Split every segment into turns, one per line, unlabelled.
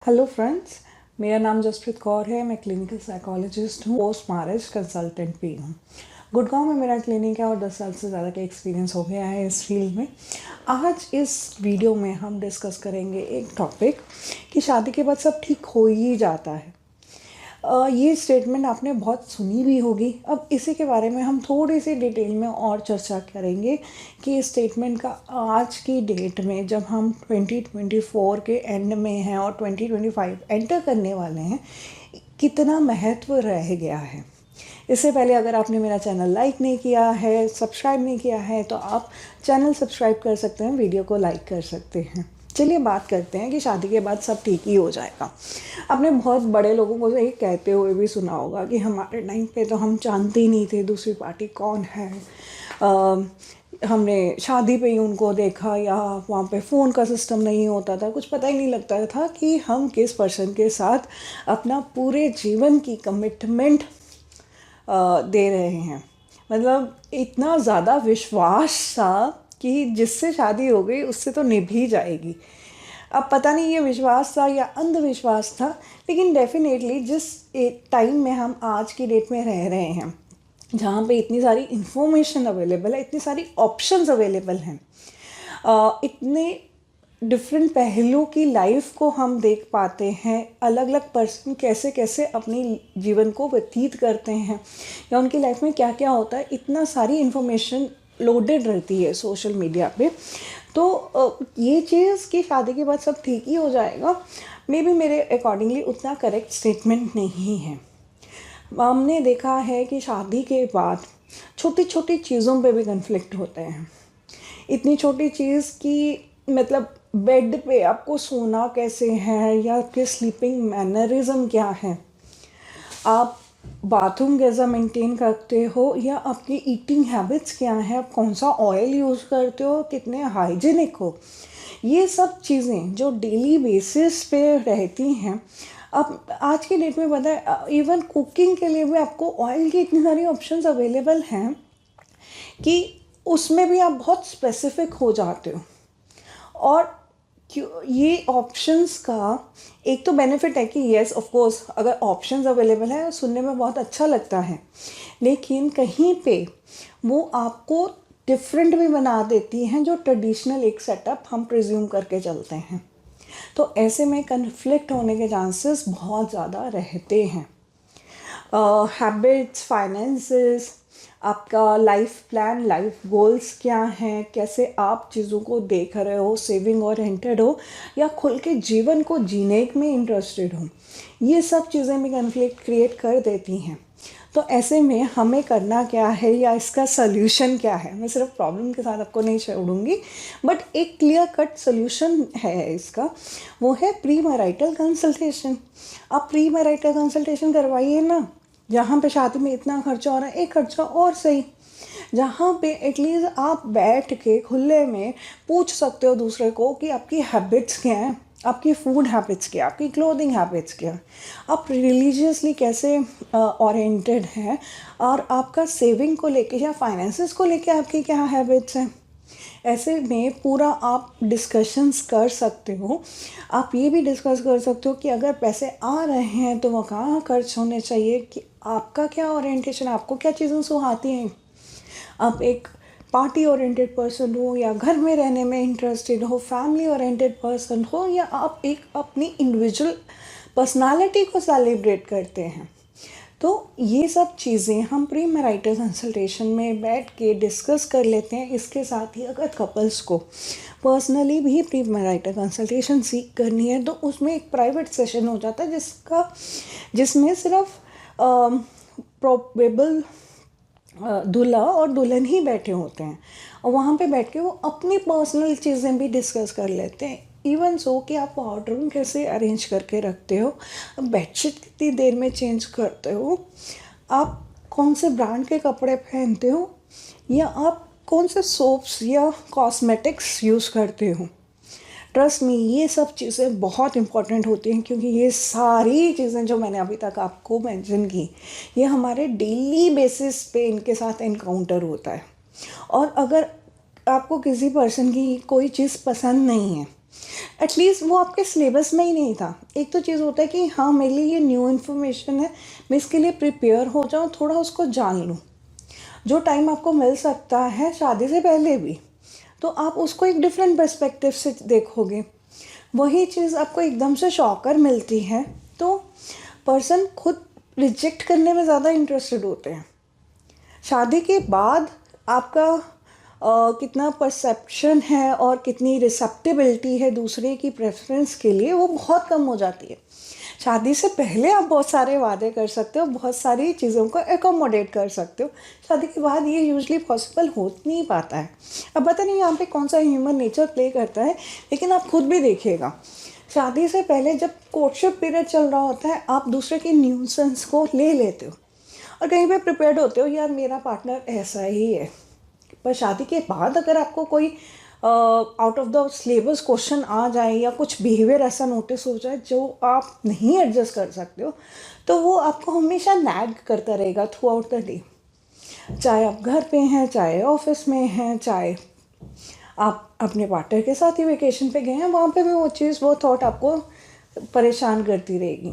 Hello friends, मेरा नाम जसप्रीत कौर है। मैं क्लिनिकल साइकोलॉजिस्ट हूँ, पोस्ट मैरिज कंसल्टेंट भी हूँ। गुड़गांव में मेरा क्लिनिक है और 10 साल से ज़्यादा का एक्सपीरियंस हो गया है इस फील्ड में। आज इस वीडियो में हम डिस्कस करेंगे एक टॉपिक कि शादी के बाद सब ठीक हो ही जाता है। ये स्टेटमेंट आपने बहुत सुनी भी होगी। अब इसी के बारे में हम थोड़ी सी डिटेल में और चर्चा करेंगे कि इस स्टेटमेंट का आज की डेट में, जब हम 2024 के एंड में हैं और 2025 एंटर करने वाले हैं, कितना महत्व रह गया है। इससे पहले अगर आपने मेरा चैनल लाइक नहीं किया है, सब्सक्राइब नहीं किया है, तो आप चैनल सब्सक्राइब कर सकते हैं, वीडियो को लाइक कर सकते हैं। चलिए बात करते हैं कि शादी के बाद सब ठीक ही हो जाएगा। आपने बहुत बड़े लोगों को ये कहते हुए भी सुना होगा कि हमारे टाइम पे तो हम जानते ही नहीं थे दूसरी पार्टी कौन है। हमने शादी पे ही उनको देखा, या वहाँ पे फ़ोन का सिस्टम नहीं होता था, कुछ पता ही नहीं लगता था कि हम किस पर्सन के साथ अपना पूरे जीवन की कमिटमेंट दे रहे हैं। मतलब इतना ज़्यादा विश्वास था कि जिससे शादी हो गई उससे तो निभ ही जाएगी। अब पता नहीं ये विश्वास था या अंधविश्वास था, लेकिन डेफिनेटली जिस एक टाइम में हम आज की डेट में रह रहे हैं, जहाँ पे इतनी सारी इन्फॉर्मेशन अवेलेबल है, इतनी सारी ऑप्शंस अवेलेबल हैं, इतने डिफरेंट पहलू की लाइफ को हम देख पाते हैं, अलग अलग पर्सन कैसे कैसे अपनी जीवन को व्यतीत करते हैं या उनकी लाइफ में क्या क्या होता है, इतना सारी इन्फॉर्मेशन लोडेड रहती है सोशल मीडिया पे। तो ये चीज़ कि शादी के बाद सब ठीक ही हो जाएगा, मे बी मेरे अकॉर्डिंगली उतना करेक्ट स्टेटमेंट नहीं है। हमने देखा है कि शादी के बाद छोटी छोटी चीज़ों पे भी कन्फ्लिक्ट होते हैं। इतनी छोटी चीज़ कि मतलब बेड पे आपको सोना कैसे है, या आपके स्लीपिंग मैनरिज्म क्या है, आप बाथरूम कैसा मेंटेन करते हो, या आपकी ईटिंग हैबिट्स क्या है, आप कौन सा ऑयल यूज़ करते हो, कितने हाइजीनिक हो, ये सब चीज़ें जो डेली बेसिस पे रहती हैं। अब आज की डेट में पता है, इवन कुकिंग के लिए भी आपको ऑयल की इतनी सारी ऑप्शंस अवेलेबल हैं कि उसमें भी आप बहुत स्पेसिफिक हो जाते हो। और ये ऑप्शंस का एक तो बेनिफिट है कि येस ऑफ कोर्स, अगर ऑप्शंस अवेलेबल है सुनने में बहुत अच्छा लगता है, लेकिन कहीं पे वो आपको डिफरेंट भी बना देती हैं जो ट्रेडिशनल एक सेटअप हम प्रिज्यूम करके चलते हैं। तो ऐसे में कन्फ्लिक्ट होने के चांसेस बहुत ज़्यादा रहते हैं। हैबिट्स, फाइनेंसेस, आपका लाइफ प्लान, लाइफ गोल्स क्या हैं, कैसे आप चीज़ों को देख रहे हो, सेविंग ओरिएंटेड हो या खुल के जीवन को जीने में इंटरेस्टेड हो, ये सब चीज़ें भी कन्फ्लिक्ट क्रिएट कर देती हैं। तो ऐसे में हमें करना क्या है या इसका सल्यूशन क्या है, मैं सिर्फ प्रॉब्लम के साथ आपको नहीं छोड़ूंगी, बट एक क्लियर कट सल्यूशन है इसका। वो है प्री मैरिटल कंसल्टेशन। आप प्री मैरिटल कंसल्टेशन करवाइए ना। जहाँ पे शादी में इतना खर्चा हो रहा है, एक खर्चा और सही, जहाँ पे एटलीस्ट आप बैठ के खुले में पूछ सकते हो दूसरे को कि आपकी हैबिट्स क्या हैं, आपकी फूड हैबिट्स क्या, आपकी क्लोथिंग हैबिट्स क्या, आप रिलीजियसली कैसे ओरिएंटेड हैं, और आपका सेविंग को लेके या फाइनेंसेस को लेके आपकी क्या हैबिट्स हैं। ऐसे में पूरा आप डिस्कशंस कर सकते हो। आप ये भी डिस्कस कर सकते हो कि अगर पैसे आ रहे हैं तो वो कहाँ खर्च होने चाहिए, कि आपका क्या ओरिएंटेशन, आपको क्या चीज़ें सुहाती हैं। आप एक पार्टी ओरिएंटेड पर्सन हो, या घर में रहने में इंटरेस्टेड हो, फैमिली ओरिएंटेड पर्सन हो, या आप एक अपनी इंडिविजुअल पर्सनालिटी को सेलिब्रेट करते हैं। तो ये सब चीज़ें हम प्री मैरिटल कंसल्टेशन में बैठ के डिस्कस कर लेते हैं। इसके साथ ही अगर कपल्स को पर्सनली भी प्री मैरिटल कंसल्टेशन सीख करनी है तो उसमें एक प्राइवेट सेशन हो जाता है, जिसमें सिर्फ प्रोबेबल दूल्हा और दुल्हन ही बैठे होते हैं, और वहाँ पे बैठ के वो अपनी पर्सनल चीज़ें भी डिस्कस कर लेते हैं। इवन सो कि आप वार्डरूम कैसे अरेंज करके रखते हो, बेडशीट कितनी देर में चेंज करते हो, आप कौन से ब्रांड के कपड़े पहनते हो, या आप कौन से सोप्स या कॉस्मेटिक्स यूज़ करते हो। ट्रस्ट मी, ये सब चीज़ें बहुत इंपॉर्टेंट होती हैं, क्योंकि ये सारी चीज़ें जो मैंने अभी तक आपको मेंशन की, ये हमारे डेली बेसिस पे इनके साथ एनकाउंटर होता है। और अगर आपको किसी पर्सन की कोई चीज़ पसंद नहीं है, एटलीस्ट वो आपके सिलेबस में ही नहीं था। एक तो चीज़ होता है कि हाँ मेरे लिए ये न्यू इन्फॉर्मेशन है, मैं इसके लिए प्रिपेयर हो जाऊँ, थोड़ा उसको जान लूँ। जो टाइम आपको मिल सकता है शादी से पहले भी, तो आप उसको एक डिफरेंट पर्सपेक्टिव से देखोगे। वही चीज़ आपको एकदम से शॉकर मिलती है तो पर्सन खुद रिजेक्ट करने में ज़्यादा इंटरेस्टेड होते हैं। शादी के बाद आपका कितना परसेप्शन है और कितनी रिसेप्टिबिलिटी है दूसरे की प्रेफरेंस के लिए, वो बहुत कम हो जाती है। शादी से पहले आप बहुत सारे वादे कर सकते हो, बहुत सारी चीज़ों को एकोमोडेट कर सकते हो। शादी के बाद ये यूजली पॉसिबल हो नहीं पाता है। अब पता नहीं यहाँ पे कौन सा ह्यूमन नेचर प्ले करता है, लेकिन आप खुद भी देखिएगा, शादी से पहले जब कोर्टशिप पीरियड चल रहा होता है, आप दूसरे की न्यूसेंस को ले लेते हो और कहीं पे प्रिपेयर्ड होते हो, यार मेरा पार्टनर ऐसा ही है। पर शादी के बाद अगर आपको कोई out of the syllabus question आ जाए या कुछ बिहेवियर ऐसा नोटिस हो जाए जो आप नहीं एडजस्ट कर सकते हो, तो वो आपको हमेशा नैग करता रहेगा थ्रू आउट द डे। चाहे आप घर पे हैं, चाहे ऑफिस में हैं, चाहे आप अपने पार्टनर के साथ ही वेकेशन पे गए हैं, वहाँ पे भी वो चीज़, वो थॉट आपको परेशान करती रहेगी।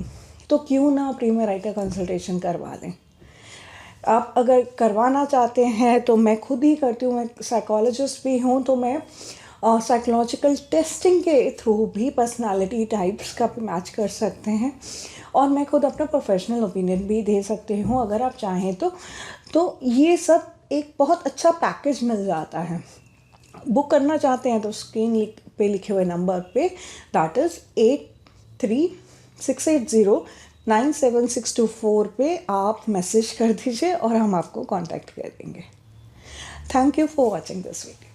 तो क्यों ना प्री मैरिटल कंसल्टेशन करवा लें। आप अगर करवाना चाहते हैं तो मैं खुद ही करती हूँ, मैं साइकोलॉजिस्ट भी हूँ, तो मैं साइकोलॉजिकल टेस्टिंग के थ्रू भी पर्सनालिटी टाइप्स का मैच कर सकते हैं और मैं खुद अपना प्रोफेशनल ओपिनियन भी दे सकती हूँ अगर आप चाहें तो ये सब एक बहुत अच्छा पैकेज मिल जाता है। बुक करना चाहते हैं तो स्क्रीन पे लिखे हुए नंबर पे, दैट इज़ 8368097624 पे आप मैसेज कर दीजिए और हम आपको कांटेक्ट करेंगे। Thank you for watching this video.